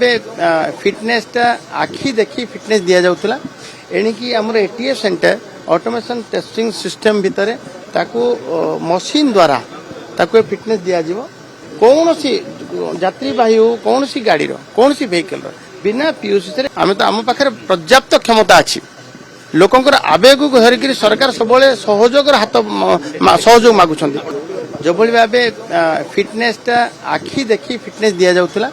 fitness आखि देखी fitness दि जाऊला एणिकी आमर ATS centre automation testing system भितर ताकू मशीन द्वारा ताकू फिटनेस दि कौन सी यात्रीवाही हो कौन सी गाड़ी कौन सी वेहिकल बिना पीयूसी से आम तो आम पाखे पर्याप्त क्षमता अच्छी लोकंर आवेग को धरिक सरकार सब सहयोग हाथ सहयोग मागुंट जो भाव फिटनेस आखि देखी फिटनेस दि जाऊला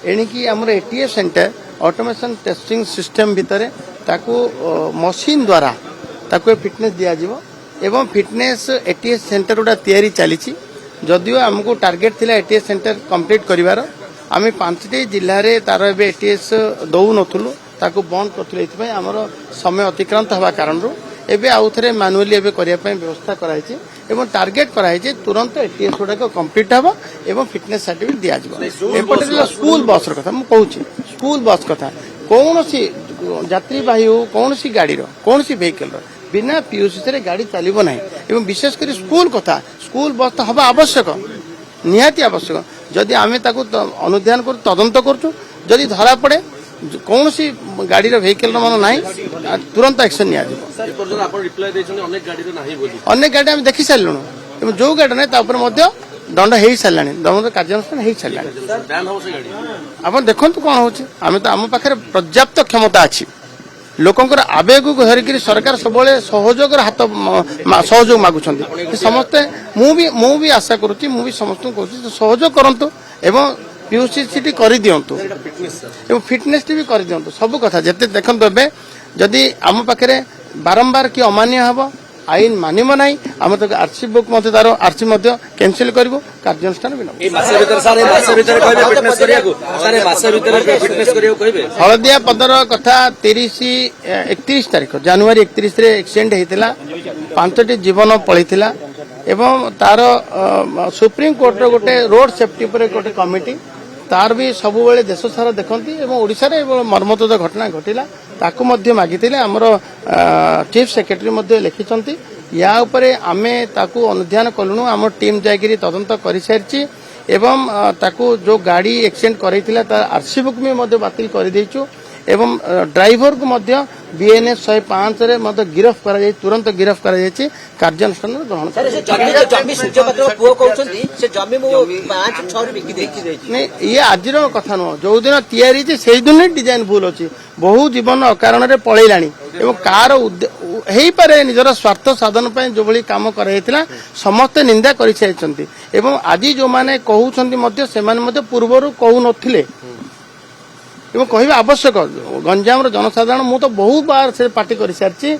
एणिकी आमर ATS centre automation testing system भितर ताकू मशीन द्वारा ताकू फिटनेस दि फिटनेस एटीएस सेंटर गुड़ा तैयारी चली जदियो आमको टार्गेट थिला एटीएस सेंटर कंप्लीट करिवार आम 5टी जिले में तार एटीएस दौ नथुलु ताकू बंद करथुले आमर समय अतिक्रांत हवा कारण एबे आउ थे मानुअली एबे करिया पय व्यवस्था कराई एवं टार्गेट कराई तुरंत एटीएस गुड़ाक कंप्लीट हम एवं फिटनेस सर्टिफिकेट दि जाए स्कूल बस कथा मुझे कहूँ स्कूल बस कथा कौन सी यात्रीवाही हो कौन सी गाड़ी कौन सी वेहिकल बिना पीयूसी से गाड़ी चलो ना एवं विशेषकर स्कूल कथा स्कूल बस तो हवा आवश्यक निहाती आवश्यक जदि आम अनुध्यान कर तदंत करुँ धरा पड़े कौन सी गाड़ी वेहिकल मान ना तुरंत एक्शन अनेक गाड़ी आम देखी सारे जो गाड़ी ना दंड हो सारा दंड कार्यानुष्ठान हो सारा आप देखो कौन हो तो आम पाखे पर्याप्त क्षमता अच्छी लोकंर आवेग को धरिक सरकार सब सहयोग हाथ सहयोग मागुंट समस्ते मुझे आशा करुँच मुझे समस्त कहूँ सहयोग करूँ एवं पीयूसी कर दिंतु एवं फिटनेस भी कर दिंतु सब कथा जिते देखो ए जदि आम पाखे बारंबार कि अमान्य हम आईन मानव ना आम तो आरसी बुक तार आरसी कैनसल करूँ कार्यानुष्ठान भी हलदिया पदर कथा 31 तारीख जनवरी 31 एक्सीडेंट होता 5टी जीवन पलैला एवं तार सुप्रीम कोर्ट गोटे रोड सेफ्टी पर गोटे कमिटी तार भी सब देश सारा देखती ओडिशा रे मर्मतुद घटना घटिला ताकू मागिले आमर चीफ सेक्रेटरी लिखिं या उपरे आमे ताकू अनुध्यान कलुणु आम टीम जाकरी तदंत कर सारी एवं ताकू जो गाड़ी एक्सीडेंट करैतिला तार आरसी बुक भी बातिल कर देचु एवं ड्राइवर को बीएनएस 105 रे गिरफ करा जाय तुरंत गिरफ करा जाय कार्यानुष्ठान ग्रहण नहीं ये आज कथा नुह जो दिन तैयारी से दिन डिजाइन भूल अच्छी बहु जीवन अकारण पलैला कार हो पारे निजर स्वार्थ साधन जो भाई कम कर समस्ते निंदा कर सारी आज जो मैंने कहते से पूर्वर कहू नथिले एवं कह आवश्यक गंजाम जनसाधारण मु तो बहुत बार से पार्टी कर सारी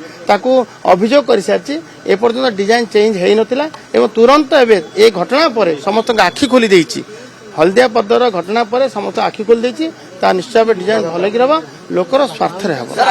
अभियोग कर सारी एपर्तंत डिजाइन चेंज हो नाला तुरंत एवं ये घटना पर समस्त आखि खोली देछि हलदिया पदर घटना पर समस्त आखि खोली देछि निश्चय डिजाइन भल कि लोकर स्वार्थ